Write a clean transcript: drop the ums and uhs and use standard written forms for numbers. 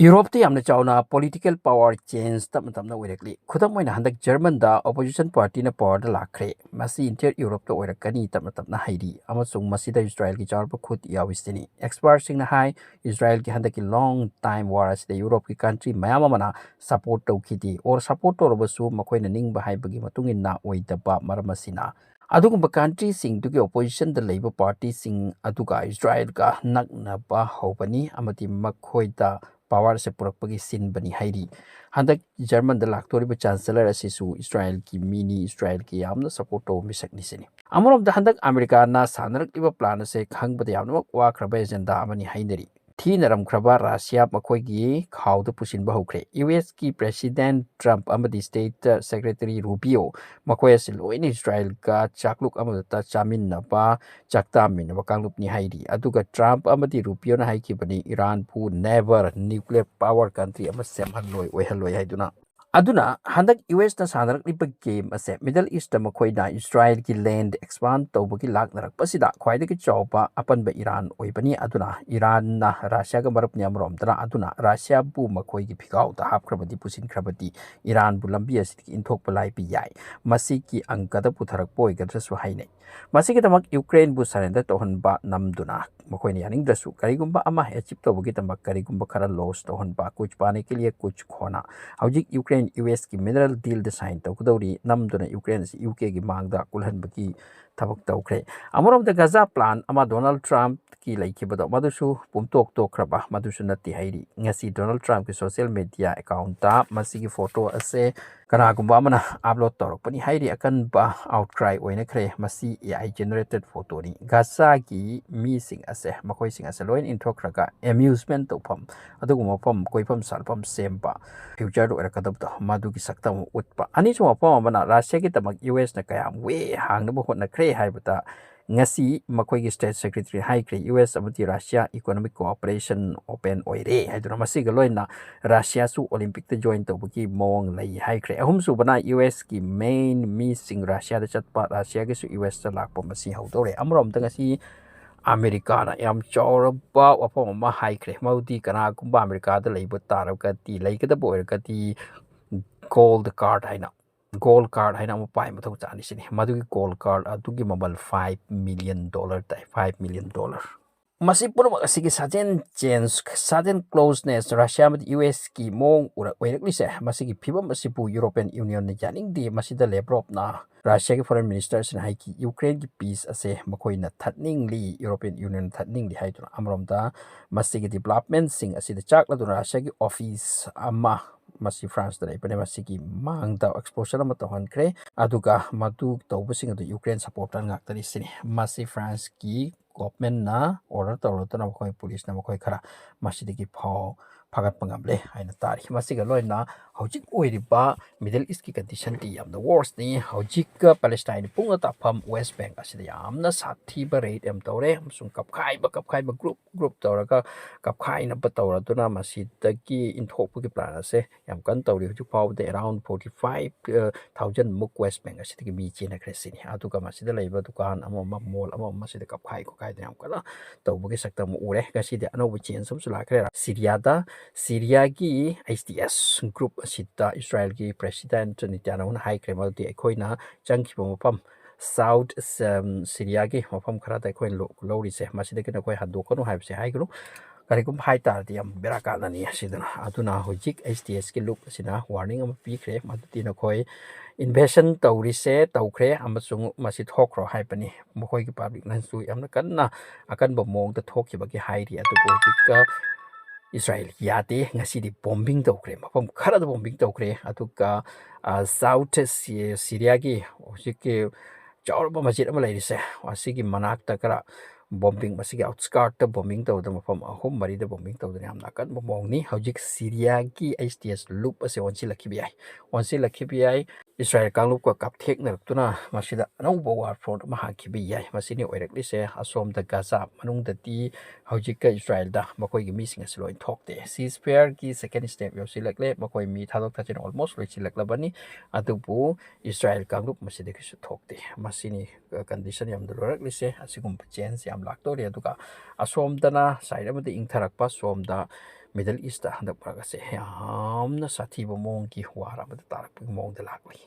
Urope yamna chawna political power change tamna oirakli khudam oina handak German da opposition party na power da lakhre masi inter Europe to oirakani tamna hairi amasung masida Israel ki chawpa khut yawistini experts sing na hai Israel ki handak ki long time war as the Europe ki country mayama mana support to kiti or support to robasu makoina ning ba haibagi matungin na oidaba maramasina adugumba country sing to opposition the labor party sing aduga Israel ka naknaba hobani amati makhoida power se purakpagi sin bani hairi handak German da laktoriba chancellor asisu Israel ki mini Israel ki yamna support to misakni sini amorom da handak America na sanarak iba plan se khangbada yamna wa kraba agenda amani hainari thinaram kraba Russia makhoigi khawda pusin ba hokre US ki president Trump amadi state secretary Rubio makhoy ase loin Israel ka chakluk amada chamin na ba chaktamin ba kanglup ni hairi aduga Trump amadi Rubio na haiki bani Iran pu never nuclear power country ama semhanloi oihaloi haiduna aduna handak US na sanarak liba game ase Middle East makhoina Israel ki land expand tawbagi laknarak pasida khwaidagi chawpa apanba Iran oibani aduna Iran na Russia ga marapni amrom dana aduna Russia bu makhoi gi phigau da hapkrabadi pusin krabadi Iran bu lambi asit inthok palai pi yai masi ki angkada putharak poi gadrasu hainai masi ki tamak Ukraine bu surrender tohanba namduna makhoina yaning drasu karigumba ama achieve tawbagi tamak karigumba khara loss tohanba kuch pane ke liye kuch khona hojik Ukraine US ki mineral deal de sign tawkudori namduna Ukraine si UK gi mangda kulhan baki tabak tawkre amorom de Gaza plan ama Donald Trump ki laikibado madusu pumtok tokraba madusu nati hairi ngasi Donald Trump ki social media account ta masigi photo ase kanagumba amana upload torokpani hairi akan ba outcry oina kre masi AI generated photo ni Gaza ki mi sing ase makoi sing ase loin inthokraga amusement topam aduguma pam koipam salpam semba future do erakadabda madu ki saktam utpa ani chuma pam amana Russia ki tamak US na kayam we hangna bo hotna kre haibata ngasi makoi gi state secretary high kre US amati Russia economic cooperation open oire haiduna masi galoina Russia su Olympic te join to buki mong lai high kre ahum su bana US ki main mi sing Russia da chatpa Russia gi su US ta lakpa masi haudore amrom ta ngasi America na yam chawraba wapam ma high kre maudi kana kumba America da leiba taraka ti leikada boy ka ti gold card haina gold card haina mo pai mathau chani sini madugi gold card adugi mabal $5 million tai $5 million masi purma asigi sajen change sudden closeness Russia with US ki mong ura oirakli se masigi phibam asipu European Union na janing di masida lebrop na Russia ki foreign minister sin hai ki Ukraine ki peace ase makoi na thatning li European Union thatning li hai tu amrom da masigi development sing asida chakla tu Russia ki office ama masi France da ipane masigi mang da exposure ma tohan kre aduga madu tawbasing adu Ukraine supporter ngak tari sini masi France ki government na order tawrotna makoi police na makoi khara masidigi phau phagat pangamle haina tari masiga loina hojik oiriba Middle East ki condition ti yamna worst ni hojik Palestine punga tapam West Bank asida yamna sathi ba rate em tawre amsung kapkhai ba group tawraga kapkhai na ba tawraduna masidagi inthok ki plan ase yam kan tawri hojik phau de around 45,000 muk West Bank asidagi mi china kresini aduga masida leiba dukan ama mall ama masida kapkhai ko kai yam kala tawbugi saktam ure gasidi anobu chen sum sula kre Syria da Syria ki HTS group asita Israel ki president Netanyahu na high crime di ekoina changki pam South Syria ki mapam khara da ekoin lori se masida ki na koi hadu kono haib se hai gru karikum hai tar di am beraka na ni asidana aduna hojik HTS ki look asina warning am pi kre maduti na koi invasion tawri se tawkre amasung masi thokro haipani mokoi ki public nan su yamna kanna akan ba mong ta thokki bagi hairi atu hojik Israel yate ngasi di bombing tawkre mapam khara da bombing tawkre atuka South Syria ki hojik chawrba masjid ama lairise asigi manak takara bombing masigi outskirt ta bombing tawda mapam ahum mari da bombing tawda yam nakan bomongni hojik Syria ki HTS loop ase onsi lakhibi Israel kanglup ko kapthek na tuna masida anouba war front ma hakibi yai masini oirakli se asom da Gaza manung da ti hojik ka Israel da makoi gi missing as loin thokte ceasefire ki second step yo silakle makoi mi thadok thachin almost reach laklabani atubu Israel kanglup masida ki su thokte masini condition yam dorakli se asigum change yam laktori aduka asom dana side amadi ingtharakpa som da middle east ꯍꯟꯗꯛ ꯃꯔꯛ ꯑꯁꯦ ꯌꯥꯝꯅ ꯁꯥꯊꯤꯕ ꯃꯑꯣꯡꯒꯤ war ꯑꯃꯗ ꯇꯥꯔꯛꯄꯒꯤ ꯃꯑꯣꯡꯗ ꯂꯥꯛꯂꯤ꯫